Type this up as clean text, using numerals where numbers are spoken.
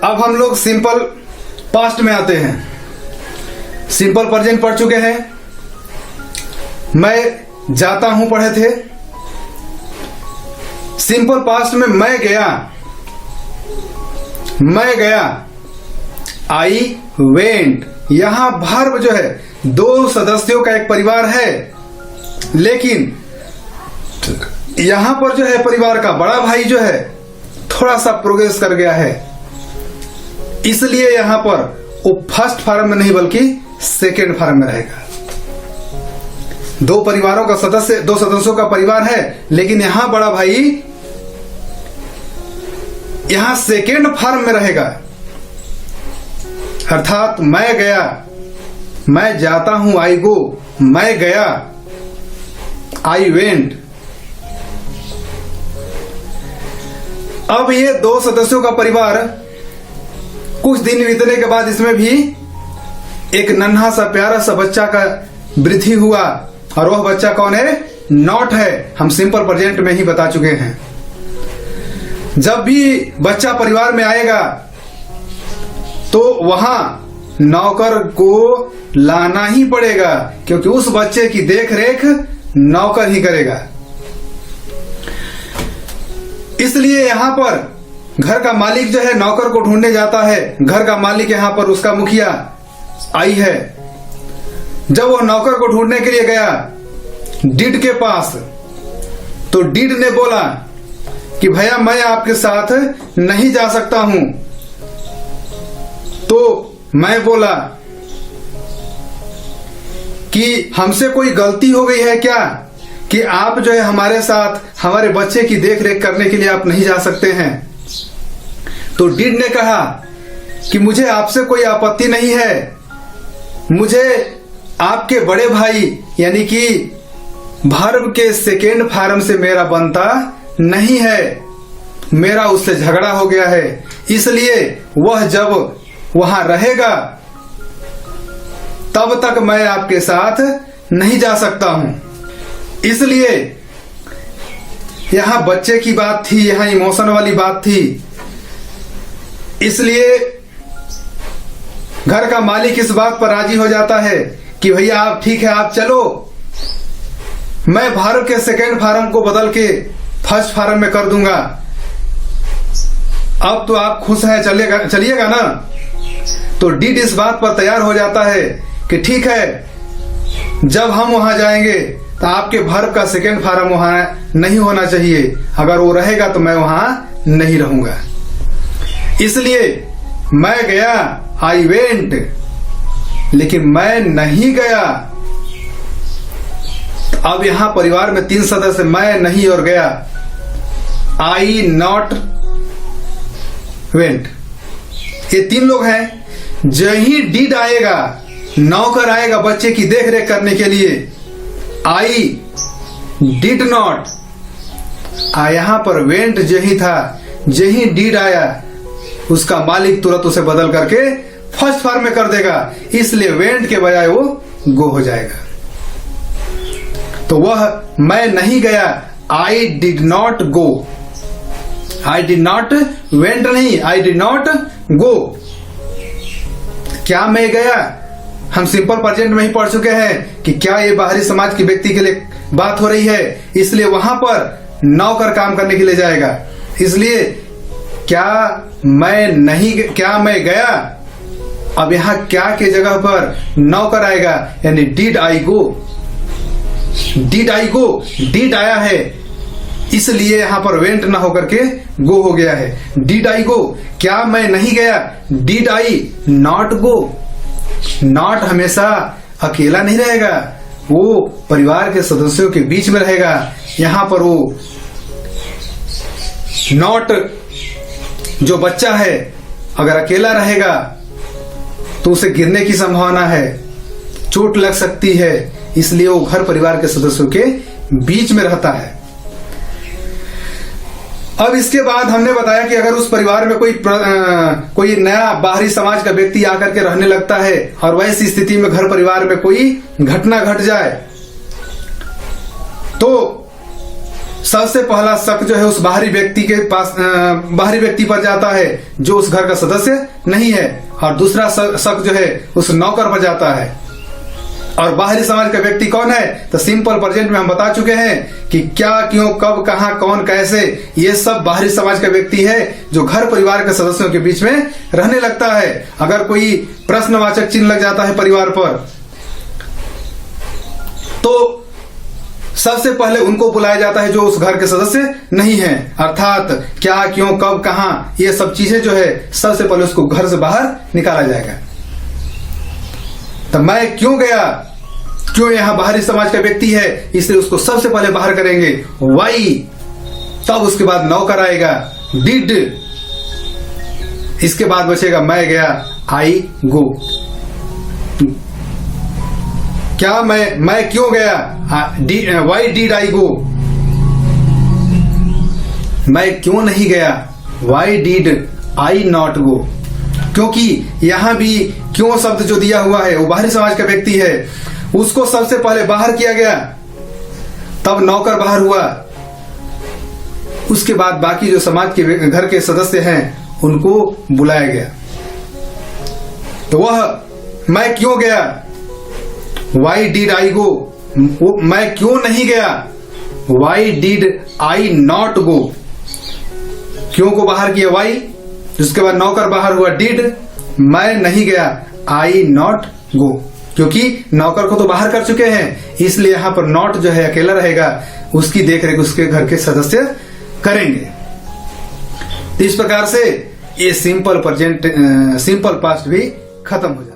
अब हम लोग सिंपल पास्ट में आते हैं। सिंपल प्रेजेंट पढ़ चुके हैं, मैं जाता हूं पढ़े थे। सिंपल पास्ट में मैं गया, आई वेंट। यहां वर्ब जो है, दो सदस्यों का एक परिवार है, लेकिन यहां पर जो है परिवार का बड़ा भाई जो है थोड़ा सा प्रोग्रेस कर गया है, इसलिए यहां पर वो फर्स्ट फॉर्म में नहीं बल्कि सेकेंड फॉर्म में रहेगा। दो सदस्यों का परिवार है, लेकिन यहां बड़ा भाई यहां सेकेंड फॉर्म में रहेगा। अर्थात मैं गया, मैं जाता हूं, आई गो, मैं गया, आई वेंट। अब ये दो सदस्यों का परिवार, कुछ दिन बीतने के बाद इसमें भी एक नन्हा सा प्यारा सा बच्चा का वृद्धि हुआ, और वह बच्चा कौन है? नॉट है। हम सिंपल प्रेजेंट में ही बता चुके हैं। जब भी बच्चा परिवार में आएगा तो वहां नौकर को लाना ही पड़ेगा, क्योंकि उस बच्चे की देख रेख नौकर ही करेगा। इसलिए यहां पर घर का मालिक जो है नौकर को ढूंढने जाता है। घर का मालिक यहां पर उसका मुखिया आई है। जब वो नौकर को ढूंढने के लिए गया डिड के पास, तो डिड ने बोला कि भैया मैं आपके साथ नहीं जा सकता हूं। तो मैं बोला कि हमसे कोई गलती हो गई है क्या कि आप जो है हमारे साथ हमारे बच्चे की देख रेख करने के लिए आप नहीं जा सकते हैं। तो डिड ने कहा कि मुझे आपसे कोई आपत्ति नहीं है, मुझे आपके बड़े भाई यानी कि वर्ब के सेकेंड फॉर्म से मेरा बनता नहीं है, मेरा उससे झगड़ा हो गया है, इसलिए वह जब वहां रहेगा तब तक मैं आपके साथ नहीं जा सकता हूं। इसलिए यहां बच्चे की बात थी, यहां इमोशन वाली बात थी। इसलिए घर का मालिक इस बात पर राजी हो जाता है कि भैया आप ठीक है, आप चलो, मैं वर्ब के सेकेंड फॉर्म को बदल के फर्स्ट फॉर्म में कर दूंगा। अब तो आप खुश हैं, चलिएगा ना। तो डिड इस बात पर तैयार हो जाता है कि ठीक है, जब हम वहां जाएंगे तो आपके वर्ब का सेकेंड फॉर्म वहां नहीं होना चाहिए, अगर वो रहेगा तो मैं वहां नहीं रहूंगा। इसलिए मैं गया, आई वेंट, लेकिन मैं नहीं गया। अब यहां परिवार में तीन सदस्य, मैं, नहीं और गया, आई नॉट वेंट, ये तीन लोग हैं। जही डिड आएगा, नौकर आएगा बच्चे की देख रेख करने के लिए, आई डिड नॉट, यहां पर वेंट जही था, जही डिड आया उसका मालिक तुरंत उसे बदल करके फर्स्ट फॉर्म में कर देगा, इसलिए वेंट के बजाय वो गो हो जाएगा। तो वह मैं नहीं गया, I did not go, I did not went नहीं, आई डिड नॉट गो। क्या मैं गया, हम सिंपल प्रेजेंट में ही पढ़ चुके हैं कि क्या ये बाहरी समाज के व्यक्ति के लिए बात हो रही है, इसलिए वहां पर नौकर काम करने के लिए जाएगा। इसलिए क्या मैं गया, अब यहां क्या के जगह पर नौकर आएगा, यानी did I go, did I go, did आया है, इसलिए यहां पर वेंट ना होकर के गो हो गया है। डिड आई गो, क्या मैं नहीं गया, did I not go. Not हमेशा अकेला नहीं रहेगा, वो परिवार के सदस्यों के बीच में रहेगा। यहां पर वो नॉट जो बच्चा है अगर अकेला रहेगा तो उसे गिरने की संभावना है, चोट लग सकती है, इसलिए वो घर परिवार के सदस्यों के बीच में रहता है। अब इसके बाद हमने बताया कि अगर उस परिवार में कोई नया बाहरी समाज का व्यक्ति आकर के रहने लगता है और वैसी स्थिति में घर परिवार में कोई घटना घट जाए तो सबसे पहला शक जो है उस बाहरी व्यक्ति के पास बाहरी व्यक्ति पर जाता है जो उस घर का सदस्य नहीं है, और दूसरा शक जो है उस नौकर पर जाता है। और बाहरी समाज का व्यक्ति कौन है? तो सिंपल प्रेजेंट में हम बता चुके हैं कि क्या, क्यों, कब, कहां, कौन, कैसे, ये सब बाहरी समाज का व्यक्ति है जो घर परिवार के सदस्यों के बीच में रहने लगता है। अगर कोई प्रश्नवाचक चिन्ह लग जाता है परिवार पर तो सबसे पहले उनको बुलाया जाता है जो उस घर के सदस्य नहीं है। अर्थात क्या, क्यों, कब, कहां, ये सब चीजें जो है सबसे पहले उसको घर से बाहर निकाला जाएगा। तो मैं क्यों गया, क्यों यहां बाहरी समाज का व्यक्ति है, इसलिए उसको सबसे पहले बाहर करेंगे। वाई, तब उसके बाद नौकर आएगा, डिड, इसके बाद बचेगा मैं गया, आई गो। क्या मैं क्यों गया, वाई डिड आई गो। मैं क्यों नहीं गया, why did I not go. क्योंकि यहां भी क्यों शब्द जो दिया हुआ है वो बाहरी समाज का व्यक्ति है, उसको सबसे पहले बाहर किया गया, तब नौकर बाहर हुआ, उसके बाद बाकी जो समाज के घर के सदस्य हैं उनको बुलाया गया। तो वह मैं क्यों गया, वाई डिड आई गो, मैं क्यों नहीं गया, why did I not go. क्यों को बाहर किया वाई, उसके बाद नौकर बाहर हुआ डिड, मैं नहीं गया, आई नॉट गो। क्योंकि नौकर को तो बाहर कर चुके हैं, इसलिए यहां पर नॉट जो है अकेला रहेगा, उसकी देखरेख उसके घर के सदस्य करेंगे। तो इस प्रकार से ये सिंपल पास्ट भी खत्म हो जाए।